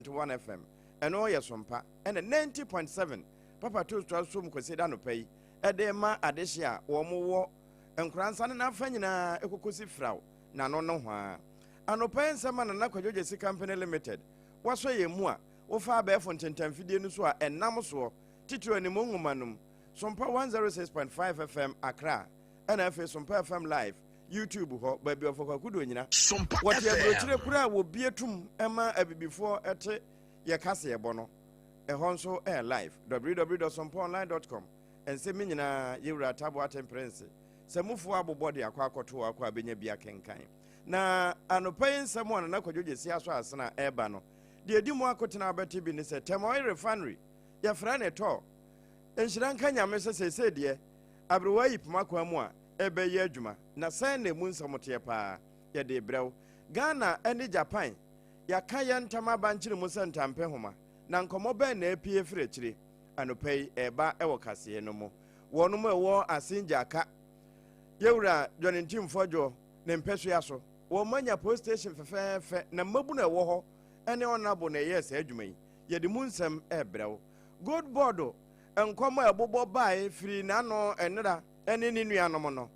FM and all your SOMPA and 90.7 Papa to Strasum consider no pay Edema Adesia or more and Cranson and Afenina Ecocosi Frau Nano and Open Saman and Nakojosi Company Limited was way more or far bear Fontaine Fidianuswa and Namuswa Tito and Mungumanum SOMPA 106.5 FM Accra and FA SOMPA FM Live YouTube ho baby of Okudu nyina what you brotire kura wo bietum ema before ete ye kase ye bono e honso air live www.somponline.com and se me nyina yewura tabo atemprence se mufo abobode akwa akoto akwa benya bia kenkan na anopayin samon na kwadwoje si aso asena eba no de edi mu akotena abati bi ne se Temoy refinery ya fra ne to enhira nka nyame se de abrewa yipma kwa mu a ebe ye adwuma na sen na mu nsamote pa ye de brew Ghana ene Japan ya kaya ntama banchire mu sentampe homa na nkomo be na apie frechire anopai eba ewo kase no mu wono mu ewo asinja aka yewura Jonintim Fojo ne mpeso yaso wo manya post station fefefe na mabu na ewo ho ene onabo na yes adwuma yi ye de mu nsam ebrew good board enkomo ebobo bae firi na no enra ene ni nuanom no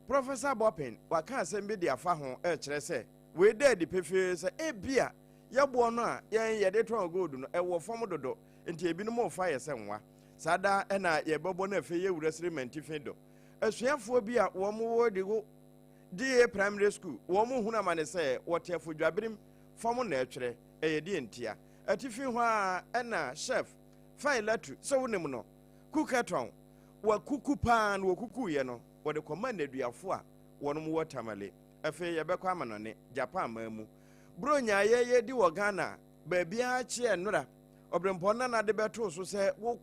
Professor Bopin waka asem bi de afa ho kire se we dead pefe se ebia yebo no a ye de ton gold no ewo fom dodo enti ebi no mo fa ye se nwa sada na ye bebo na fe ye wura sirementi fedo asuafo bi a wo mo wo de go die primary school wo mo huna mane se wotefo dwabirim fom na kire eye de entia atifi ho a na chef failatu so wonem no kukaton wa kukupan wo kukuye no wode command aduafo a wonom watamale afi ye bekwa amanone Japan mamu bronya ye di wo Ghana baabia chie nura obrempo na de beto so se wo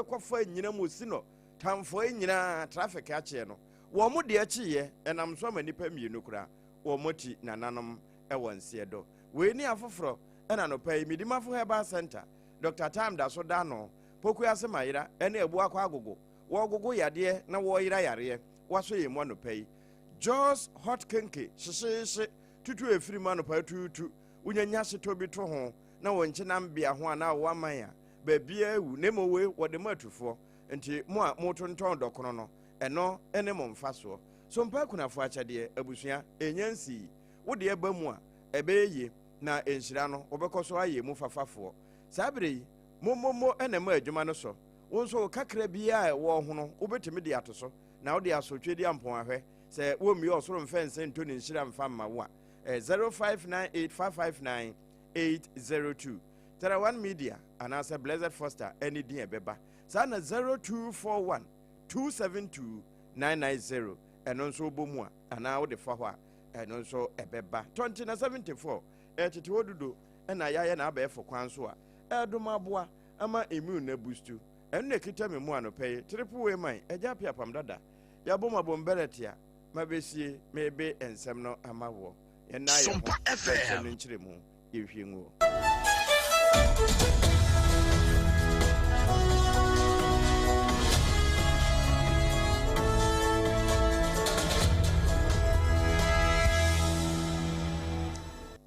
kofa nyina mosi no tamfo nyina traffic achie no wo mo de achie enam so manipa mienu kura wo moti nananom ewanse do we ni afoforo ena no pai midimafo Herbal Center Dr. Time da so da no poku ase mayira ena ebu akwa agogo wo gogo yade na wo yira yare waso ye mo no pai Jos hot kenke shisheshe tutu efiri ma no pai tutu unyanya shito bi to ho na wonche na mbia ho na wo amanya ba bia ewu nemowe wode matufo nti mo a motonton dokono no eno ene mo mfaso so mpa kunafo achade abusua enyansi wode eba mu a ebeye na enhira no obekoso aye mu fafafo sabere momomo ene ma adwuma no so wonso kakra bia wo ho no obetimi de atoso na wode asotwe di ampon ahwe se wo mi osoro mfense ntoni nhira mfa ma wo a 0598559802 Tera One Media and as a Blessed Foster any day beba sana 0241272990 and also bomwa and now the fawa and also ebeba 2074 etituodudo and ayaya na be for kwanso a edomaboa ama immune na boostu and nekita me mu anope triple way man AGYA APPIAH APAM DADAA yaboma bombeletia mabesie mebe ensem no amawo SOMPA FM nchiremu yehwenwo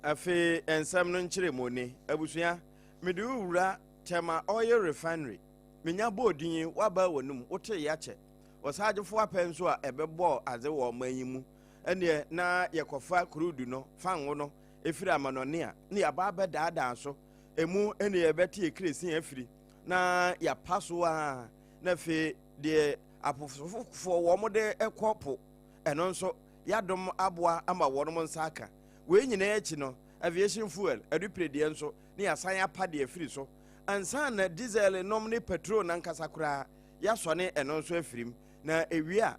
afi ensem no nchiremu ni abusua mede wura tema oil refinery menya bodin waba wonum wote yache osajefo apenso a ebebo aze wo manyimu ene na yekofa crude no fanwo no efiri amanone a ne yaba bedaada so emu ene yebeti ekresi afiri na ya paso a na fe de apofofo wo mo de ekopo eno nso yadom aboa ama wonom nsaka we nyina echi no aviation fuel adupredie nso ne yasan apade afiri so ansa na diesel nom ne petrol na nkasakura ya sone eno nso afirim na ewia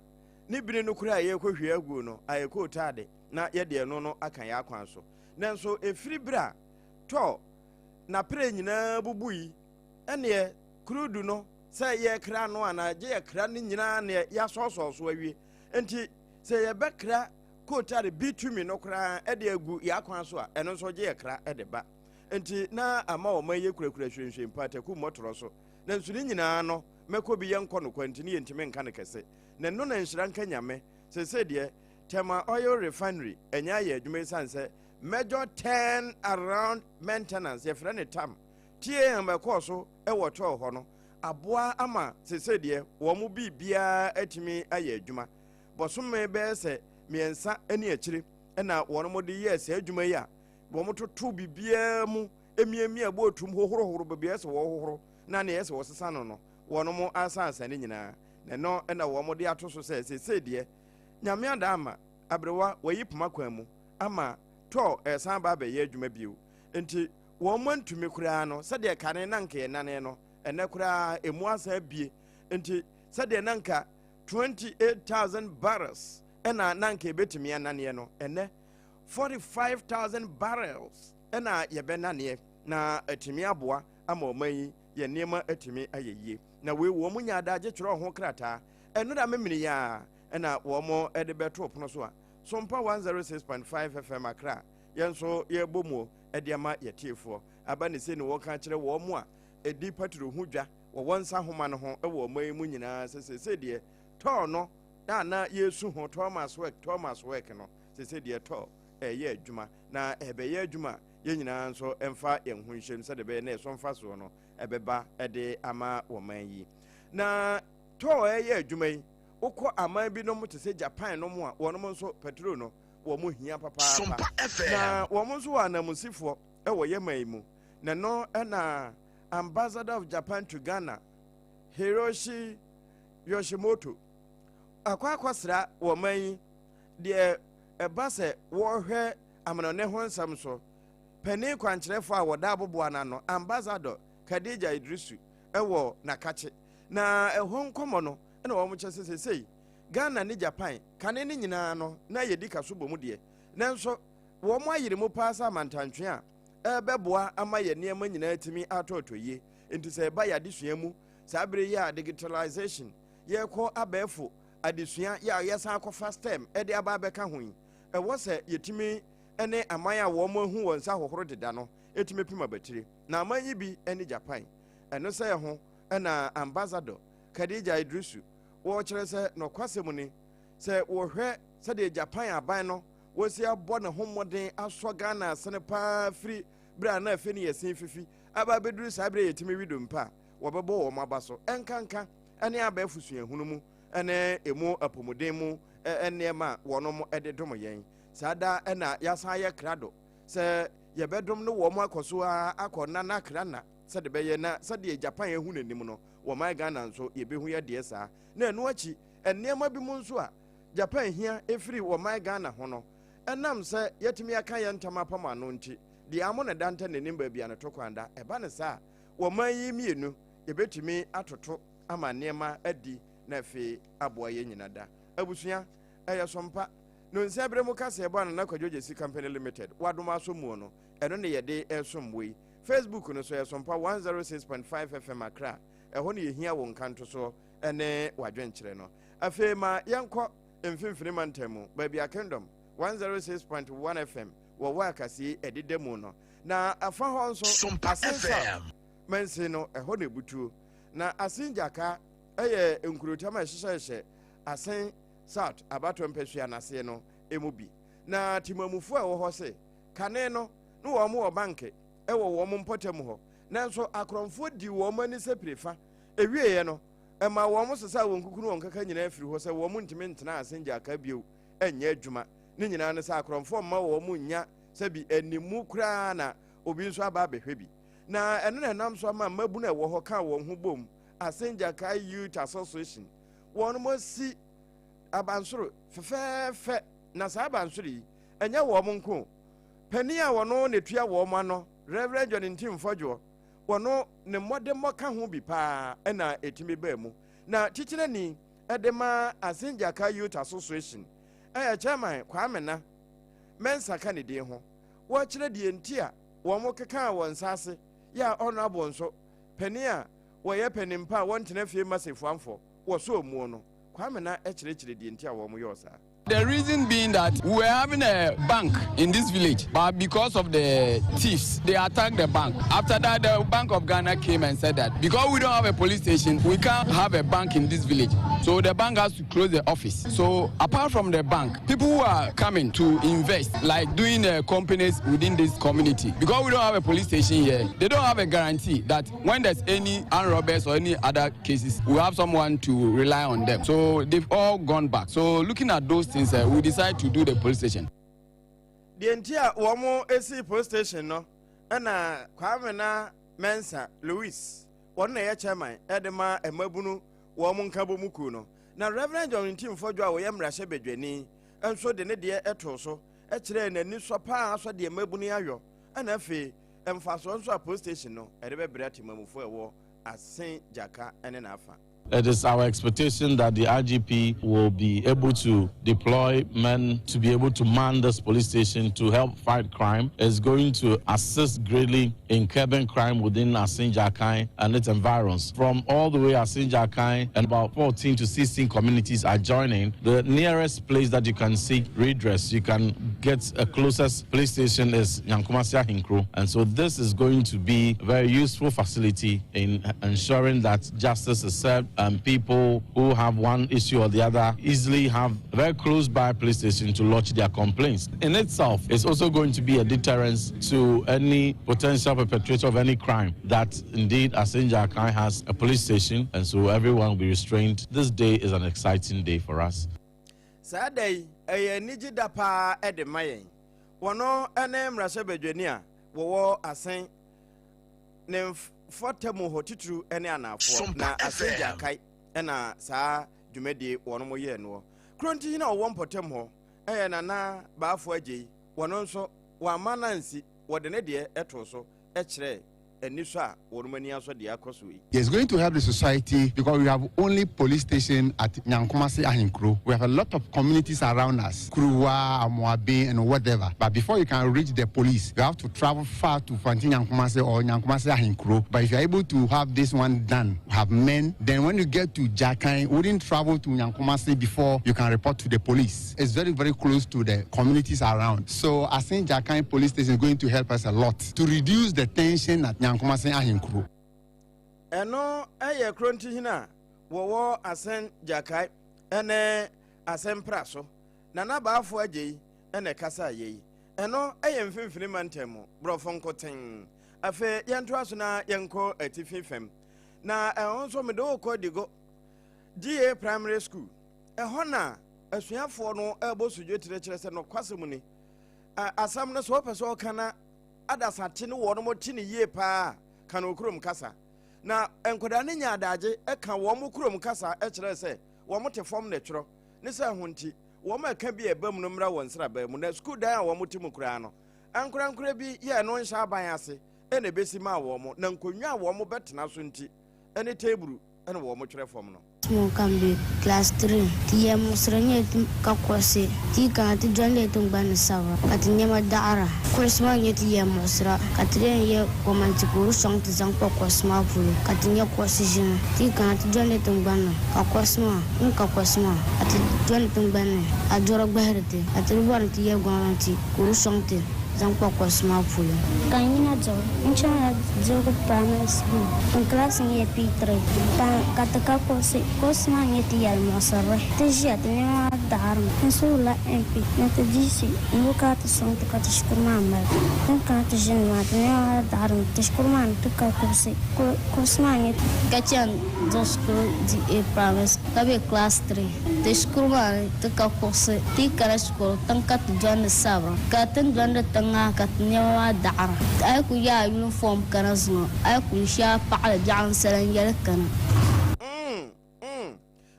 ni bini no kura ye kohwe agu no ayeko tade na ye de no no akan ya kwan so nanso efiri bra to na pre nyina bubui ene crude no se ye kra no ana je ye kra ni nyina ne ya soso so awie enti se ye be kra ko tade bitumi no kra e de agu ya kwan so a eno so je ye kra e de ba enti na ama o ma ye kurakura hwenhwen pate ku motoro so nanso ni nyina no meko bi ye nko no kwanti ni yentime nka ne kese na no na nhira nka nyame se de tema oil refinery enya ye adwuma sanse major turn around maintenance ye frɛ ne tam tie ambɛkɔ so ɛwɔ tɔ hɔ no aboa ama sese deɛ wɔn mu bibia atumi ayɛ adwuma bɔsome bɛyɛ sɛ miɛnsa ani akyire ɛna wɔn mo de yɛ sɛ adwuma yi a wɔn mo toto bibia mu emiemie abotum hohoro bibia sɛ wɔhohoro na ne yɛ sɛ wɔsesa no wɔn mo asansa ne nyinaa na no ɛna wɔn mo de ato so sɛ sese deɛ nyame ada ama abrewa wɔyi poma kwan mu ama tɔ ɛsan ba bɛyɛ adwuma bio nti wɔn mo ntumi koraa no sɛdeɛ kane nanka yɛ nane no ɛnɛ koraa emu asa bie nti sɛdeɛ nanka 28,000 barrels ɛna nanka ebetumi ananeɛ no ɛnɛ 45,000 barrels ɛna yɛbɛnaneɛ na atumi aboa ama ɔman yi yɛ nneɛma atumi ayɛ yie na wei wɔn mo nya adagye kyerɛ ho krataa ɛno da memene yɛ ɛna wɔn mo ɛde bɛto pono so a Sompa 106.5 FM Accra yɛnso yɛbɔ mu ɛde ama yɛtiefoɔ aba ne se ne wɔka kyerɛ wɔn mo a ɛdi patro ho dwa wɔn nsa homa no ho ɛwɔ ɔman yi mu nyinaa sɛ deɛ tɔɔ no na yesu ho Thomas work no sɛ deɛ tɔɔ ɛyɛ adwuma na ɛbɛyɛ adwuma yɛn nyinaa nso ɛmfa yɛn ho nhyɛm sɛ de bɛyɛ na ɛso mfa soɔ no ɛbɛba ɛde ama ɔman yi na tɔɔ ɛyɛ adwuma yi wokɔ aman bi no mo te sɛ Japan no mo a wɔn mo nso petrol no wɔn mo hia papaapa na wɔn mo nso wɔ anamusifoɔ ɛwɔ yɛman yi mu na no ɛna ambassador of Japan to Ghana Hiroshi Yoshimoto akwa wɔ man yi deɛ ɛba sɛ wɔhwɛ amanɔne ho nsɛm so panin kwankyerɛfo a wɔda aboboa no ambassador Khadija Idrisu ɛwɔ nakakye na ɛhɔ nkɔmɔ no ɛna wɔn kyɛ sɛ sei Ghana ne Japan kane ne nyinaa no na yɛdi kaso bɔ mu deɛ nanso wɔn ayere mu paa sɛ amantantwe a ɛbɛboa ama yɛ nneɛma nyinaa tumi atɔɔtɔ yie nti sɛ ɛba yɛ adesua mu saa bere yi a digitalization yɛkɔ abɛɛfo adesua yɛ a yɛsan akɔfa STEM ɛde aba abɛka ho yi ɛwɔ sɛ yɛtumi ɛne aman a wɔn ahu wɔn nsa hohoro deda no ɛtumi pim abatire na aman yi bi ɛne Japan ɛno sɛ ɛho ɛna ambassador Khadija Idrisu wɔkyerɛ sɛ nɔkwasɛm ni sɛ wɔhwɛ sɛdeɛ Japan aban no wɔsi abɔ ne ho mmɔden asɔ Ghana asene paa firi bere a na afei ne yɛsen fifi aba abɛduru saa bere yɛtumi wido mpa wɔbɛbɔ wɔn aba so ɛnkanka ɛne abɛɛfo suahunu mu ɛne emu apɔmuden mu nneɛma a wɔn ɛde dom yɛn saa da ɛna yɛasan yɛ krado sɛ yɛbɛdom no wɔn akɔ so akɔ nana krana sɛde bɛyɛ na sɛdeɛ Japan ehu n'anim no wɔn Ghana nso yɛbɛhu yɛ deɛ saa na ɛno akyi nneɛma bi mu nso a Japan hia efiri wɔn Ghana ho no ɛnam sɛ yɛtumi aka yɛn ntam apam ano nti deɛ amo ne danta n'anim baabi a ne to kwanda ɛba ne saa wɔn yi mmienu yɛbɛtumi atoto ama nneɛma adi na afei aboa yɛn nyina da abusua ɛyɛ Sompa no nsia bere mu kasa ɛbɔ ana nakwadwo si company limited wadom aso mu no ɛno ne yɛde ɛsom wei Facebook no so yɛ Sompa 106.5 FM Accra ɛhɔ ne yɛhia wɔ nkanto so ɛne wadwenkyerɛ no afei ma yɛnkɔ mfimfini mantamu baabi a Kingdom 106.1 FM wɔwɔ akasi ɛdeda mu no na afa hɔ nso Sompa FM mansi no ɛhɔ ne butuo na asen jaka ɛyɛ nkurotam a ɛhyehyɛ asen South abato mpɛsua n'ase no emu bi na timamufo a ɛwɔ hɔ se kane no no wɔn wɔ banke ɛwɔ wɔn mpɔtam hɔ nanso akorɔmfoɔ di wɔn ani sɛ prefa ewieɛ no ɛma wɔn sesa wɔn kukuru wɔn kaka nyinaa firi hɔ sɛ wɔn ntumi ntena asen jaka bio ɛnyɛ adwuma ne nyinaa ne sɛ akorɔmfoɔ mma wɔn nya sɛbi animu koraa na obi nso aba abɛhwɛ bi na ɛno na ɛnam so ama mmabu na ɛwɔ hɔ ka wɔn ho bom asen jaka youth association wɔn mo si abansoro fɛfɛɛfɛ na saa abansoro yi ɛnyɛ wɔn nko panin a wɔn ne tua wɔn ano Reverend John Ntimfɔdwo wɔn ne mmɔdemmɔ ka ho bi paa ɛna etimi baa mu na kyikyerɛ ni ɛde ma Asenjaka Youth Association ɛyɛ chairman Kwame na mensa ka ne din ho wɔkyerɛ deɛ nti a wɔn keka wɔn nsa ase yɛ honorable nso panin a wɔyɛ panin pa a wɔn tena fie masefuamfo wɔso mu no Kwame na ɛkyerɛkyerɛ deɛ nti a wɔn yɛ ɔsaa The reason being that we were having a bank in this village, but because of the thieves, they attacked the bank. After that, the Bank of Ghana came and said that because we don't have a police station, we can't have a bank in this village. So the bank has to close the office. So apart from the bank, people who are coming to invest, like doing companies within this community, because we don't have a police station here, they don't have a guarantee that when there's any armed robbers or any other cases, we have someone to rely on them. So they've all gone back. So looking at those things, we decide to do the police station. The entire Wamo AC police station, no, and Kwamena Mensa Louis, one year chairman, Edema, and Mabunu, Wamon Kabumukuno. Now, Reverend John Tim Fodra, William Rashebedrini, and so the Nedia Etoso, a train and Niswapa, so the Mabuniayo, and a fee, and fast also a police station, no, at the Bratimum for war at Saint Jacka and an Alpha. It is our expectation that the IGP will be able to deploy men to be able to man this police station to help fight crime. It's going to assist greatly in curbing crime within Asin Jakai and its environs. From all the way Asin Jakai and about 14 to 16 communities are joining. The nearest place that you can seek redress, you can get a closest police station is Nyankumasi Ahinkro. And so this is going to be a very useful facility in ensuring that justice is served. People who have one issue or the other easily have a very close by police station to lodge their complaints. In itself, it's also going to be a deterrence to any potential perpetrator of any crime that indeed Asin Jakai has a police station, and so everyone will be restrained. This day is an exciting day for us. Saturday, a Nijida pa at the Mayan. Wano anem Rasabedenia, wo Asin name. Fortemu hotitru ene anafo na aseja kai ena saa dwumedi wono mo ye no kronti na wo mpotem ho na baafo agei wono nso wa manansi wode ne de eto so kire eniso a wono mani aso de akoso yi. It's going to help the society because we have only police station at Nyankumasi Ahinkro. We have a lot of communities around us, Kruwa, Amoabe, and whatever. But before you can reach the police, you have to travel far to Fanti Nyankumasi or Nyankumasi Ahinkro. But if you're able to have this one done, have men, then when you get to Jakai, wouldn't travel to Nyankumasi before you can report to the police. It's very, very close to the communities around. So I think Jakai police station is going to help us a lot to reduce the tension at Nyankumasi Ahinkro. Eno eye kronti hina wo Asen Jakai ene Asen Praso na baafo agei ene kasa yei eno eye mfimfini mantemo brofonkoten afe yanto aso na yenko atififem na ehonso me do ko digo GA primary school eho na asuafo no ebosujo tirekire se no kwasemu ni asam no so peso kana adasate ne wo no moti ne yie pa kana okurum kasa na enkoda ne nya adaje eka wo mo kurom kasa kire se wo mo te fom ne tworo ne se honti wo mo eka bi ebam no mra won sra ba mu na school dan a wo mo timu kura no ankura bi ye no nsha ban ase ene besi ma wo mo na nkonwa wo mo betena so nti ene table ene wo mo twere fom no Mo can be class 3. Tia musranye kakwase. Ti kan ti jonde tumban sawa. Katinya madara. Kursma nyeti ya musra. Katren ye komantikuru song ti zang kwasma fulu. Katinya kwasijin. Ti kan ti jonde tumban. Kakwasma. Kakwasma. Ati jonde tumban. Ajora bahrete. Ati rubar ti ye gwanti. Kuru song ti zang kwasma fulu. Kanina jo. Incha jo primary school. In class ye P3. Kataka kwase. Kosma nyeti ya masarre tejia tenya darum nsula MP natjisi nuka tsong tukatishkur mamma tanka tjin ma tenya darum tishkur man tukakusi kosma nyeti kachan doskuru di province kabe class 3 tishkur man tukakusi ti karashkur tanka tjan sabra katan janda tanga katnya darum ay ku ya uniform kanasno ay ku sha pa'al ja'an salan yalkana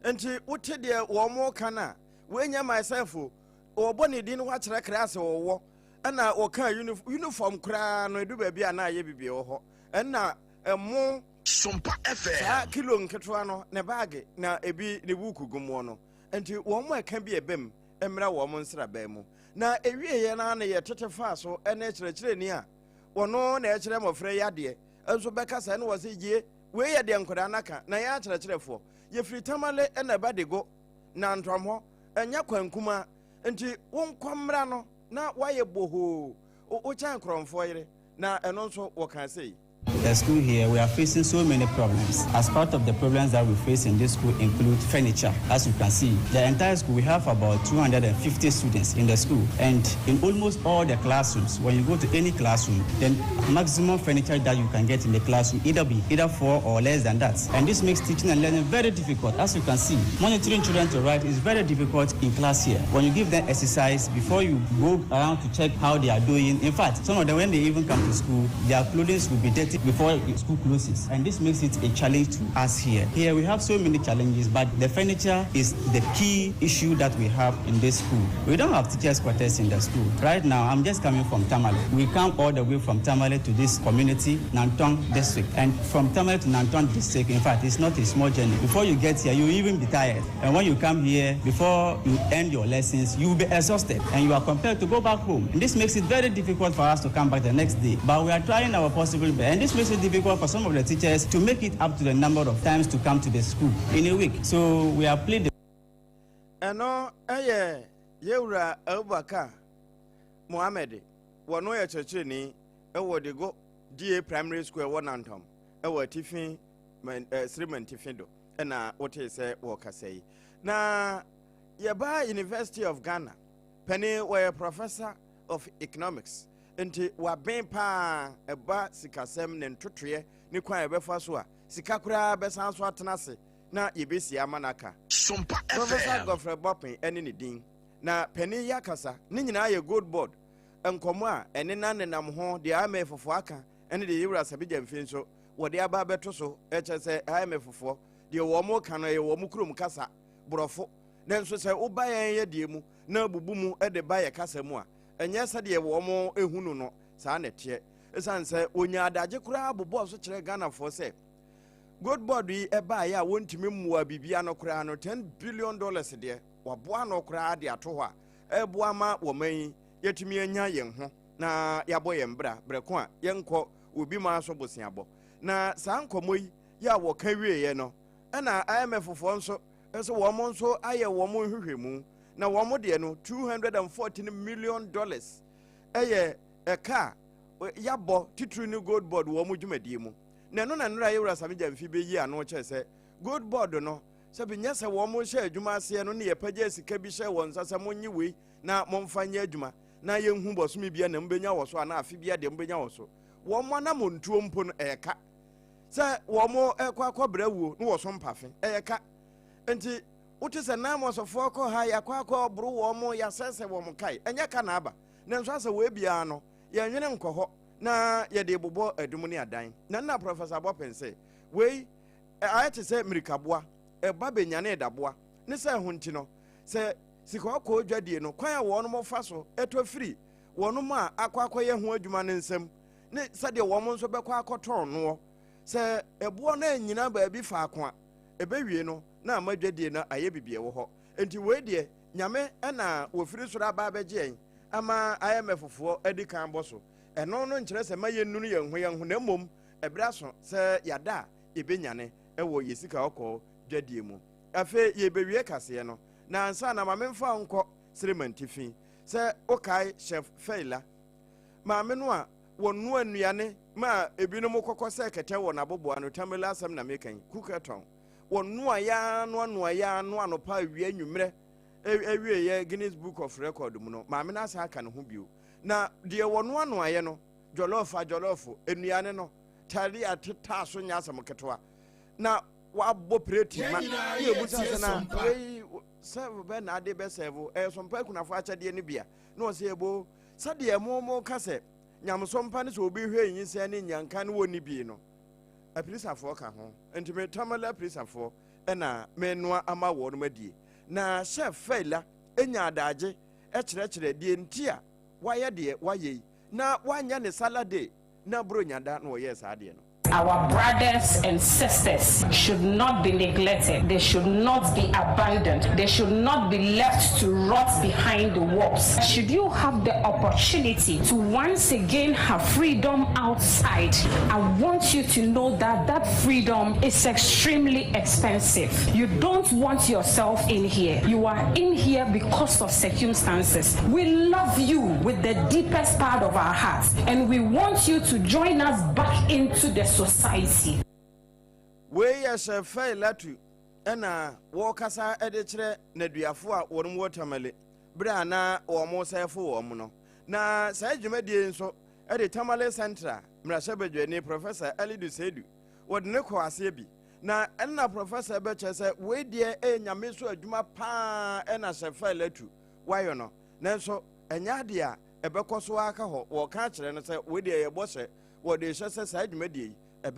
enti wote de wo mo kana wenya myself o boni din ho akere class wo na o kan uniform kra no edu ba bia na ye bibie ho na emo SOMPA FM sa kilo nketwa no ne bag na ebi ne buku gumo no enti wo mo aka bi ebem emra wo mo nsra ba mu na ewie ye na na ye tete fa so ene kyerɛkyerɛ ni a wono na ɛkyerɛ mofrɛ yade enso bɛka sa ne wo se gie we ye de nkoda naka na ya kyerɛkyerɛfo ye firi tamale ena badego na ntwamho enya kwankuma nti won kwamra no na waye boho o chan kronfoire na eno nso wo kan sei. The school here, we are facing so many problems. As part of the problems that we face in this school include furniture. As you can see, the entire school, we have about 250 students in the school. And in almost all the classrooms, when you go to any classroom, the maximum furniture that you can get in the classroom either 4 or less than that. And this makes teaching and learning very difficult. As you can see, monitoring children to write is very difficult in class here. When you give them exercise, before you go around to check how they are doing, in fact, some of them, when they even come to school, their clothing will be dirty before school closes, and this makes it a challenge to us here. Here we have so many challenges, but the furniture is the key issue that we have in this school. We don't have teachers' quarters in the school. Right now, I'm just coming from Tamale. We come all the way from Tamale to this community, Nantong district, and from Tamale to Nantong district, in fact, it's not a small journey. Before you get here, you even be tired, and when you come here, before you end your lessons, you will be exhausted, and you are compelled to go back home. And this makes it very difficult for us to come back the next day, but we are trying our possible best, and this makes it difficult for some of the teachers to make it up to the number of times to come to the school in a week. So we are pleading. Eno Yewra Abubakar Mohammed wano ya church ni ewo de go DA primary school wo Nantom ewo Tifin Sriman Tifindo na wote se wo kasei na yeba University of Ghana penny were professor of economics nti wa ben pa eba sikasem ne ntotoye ne kwan ebefa so a sika kura besan so atenase na yebesi amanaka SOMPA Professor Godfrey Bopin ene ne din na penny yakasa ne nyina ye gold board enkomo a ene na nenam ho de amefofo aka ene de yewura sabija mfin so wo de aba beto so eche se amefofo de wo mo kan ye wo mo kurom kasa borofo na nso se uba ye de mu na bubu mu e de ba ye kasa mu a enye se de wo mo ehunu no saa na tie esan se onya adaje kura abobo so kire Ghana for se good board yi e ba ya wontimi muwa bibia no kura no $10 billion de waboa no kura de ato ho a e boa ma wo man yetimi anya yen ho na yabo yen bra breko a yenko obi ma so bosiabo na saa nkomo yi ya wo ka wie ye no na IMF fo nso eso wo mo nso aye wo mo hwehwemu na wo mo de no $214 million eye eka yabo titru ni gold board wo mo dwumadie mu na no na nra yewura samija mfi be yi ano che se gold board no se bi nyese wo mo hye adwuma ase no ne ye pagya sika bi hye won sasa mo nyi wei na mo mfanya adwuma na ye hu bosomi bia na mbenya wo so na afi bia de mbenya wo so wo mo na mo ntuo mpo no eka se wo mo ekwa akobra wuo no wo so mpafe eka enti wote se na mo so fo ko ha ya kwa bru wo mo ya sese wo mo kai enya ka na aba na nso asa we bia no ye nwene nkoho na ye de bobo adum ne adan na Professor Bopin say we ayete se mirikaboa eba benyane daboa ne se hunti no se sika ko dwadie no kwan wo no mo fa so eto free wo no ma akwa ye ho adwuma ne nsem ne sade wo mo nso bekwa akoton no se ebo na anyina ba bi fa akwa ebewie no na amadwadie na aye bibie wo ho enti we de nyame na wo firi so aba abegye ama IMF fofo edi kan boso eno no nkyere se maye nunu ye ho na mom ebra so se yada ebenyane ewo yesika okọ dwadie mu afe ye bewie kase no na ansa na mamemfa nko Srimantifin se okai chef Feila maame no a wonu anuane ma ebinom kokọ se kete wo na boboa no tamela asem na mekan kuketon wonu aya no anopa awie anwumre ewie ye Guinness Book of Record mu no maame na asa aka ne ho bio na de wonu aye no jollof enuane no tali ateta so nya asem ketwa na wabo preti ma ye busa na serve be na de be serve sompa kunafo achade ne bia na o se ebo sade mo kase nyamsompa ne so obi hwe nyinse ne nyanka ne woni bi no apirisafo ka ho entime tamala apirisafo na menua ama wo no madie na chef Feila enya adaje kire die ntia waye de waye na wanya ne salade na bro nyada na wo ye sa de no Our brothers and sisters should not be neglected. They should not be abandoned. They should not be left to rot behind the walls. Should you have the opportunity to once again have freedom outside, I want you to know that that freedom is extremely expensive. You don't want yourself in here. You are in here because of circumstances. We love you with the deepest part of our hearts, and we want you to join us back into the society. We as a failure to ena wokasa edechere naduafo a worum watamale bra na omo sefo omo no na sa dwumadie nso ede tamale central mrashabedwani professor Alidu Sedu wodne ko ase bi na enna professor be chese we die enyame so adwuma pa ena se failure to wayo no nanso enya de a ebekoso aka ho wo ka kire no se we die ye bose wo de hye sa dwumadie Her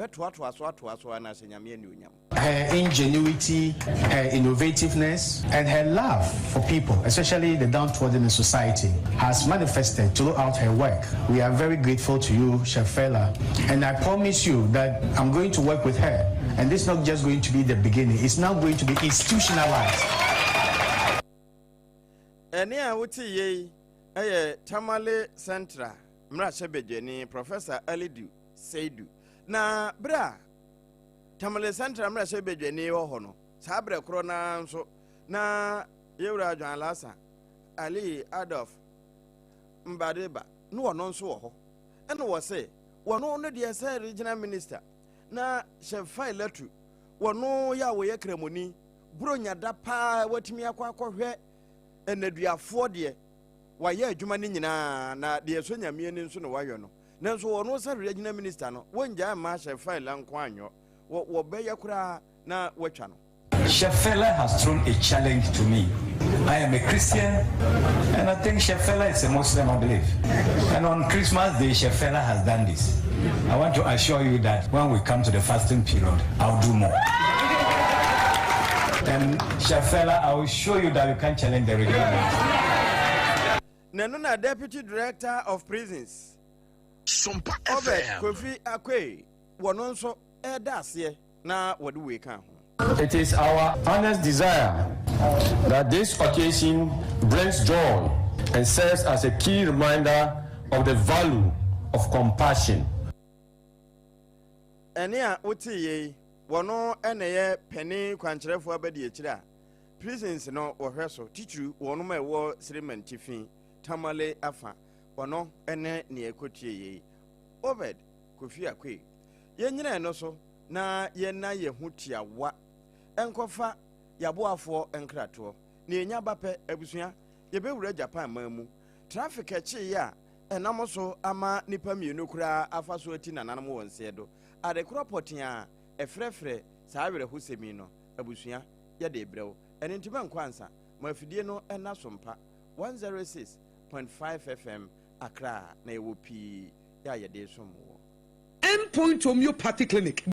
ingenuity, her innovativeness, and her love for people, especially the downtrodden in society, has manifested throughout her work. We are very grateful to you, Shefela, and I promise you that I'm going to work with her. And this is not just going to be the beginning, it's now going to be institutionalized. Tamale Central, Mrashebejeni, Professor Alidu Sedu. Na bra Tamale Central Mrashebejeni Ohono, Sabre Krona so na Yura John Lassa, Ali Adolf Mbadeba, no one so ho. And was say, one only the regional minister, na Chef Filetu, one no Yahweh Cremoni, Brunya Dapa, what me aqua, and the dear 4 dear. Why, yeah, Jumani na dear Sonia Mian Suno Wayono. Now, so no sir, regional minister, no, when Jam Marsha file and quanyo, what be your cra na what channel. Shefela has thrown a challenge to me. I am a Christian, and I think Shefela is a Muslim, I believe. And on Christmas Day, Shefela has done this. I want to assure you that when we come to the fasting period, I'll do more. And Shefela, I will show you that you can challenge the regional minister. Nanuna, Deputy Director of Prisons. SOMPA FM. Kofi Akwe, one also Edasie, na what do we can? It is our honest desire that this occasion brings joy and serves as a key reminder of the value of compassion. Enia uti wano eneye penny kwanchrefo abedi echira. Prisons no ohweso tichu wonu ma wo Sriman Tifin Tamale afa wano ene ne ekotie ye. Obed Kofi Akwe. Ye nyina no so na ye na ye hutia wa. Enkofa yaboafo enkrato. Ne enya bape abusua ye bewura Japan mamu. Traffic echi ya enamoso ama nipa mienu kura afaso ati nananam wonse do. Ade kropotin a efrefre saawere husemi no abusua ye de brew. Ene ntiba nkwansa mafidie no ena SOMPA 106.5 FM Accra na ewo pi ya ye de somo. Endpoint Homeopathy Clinic.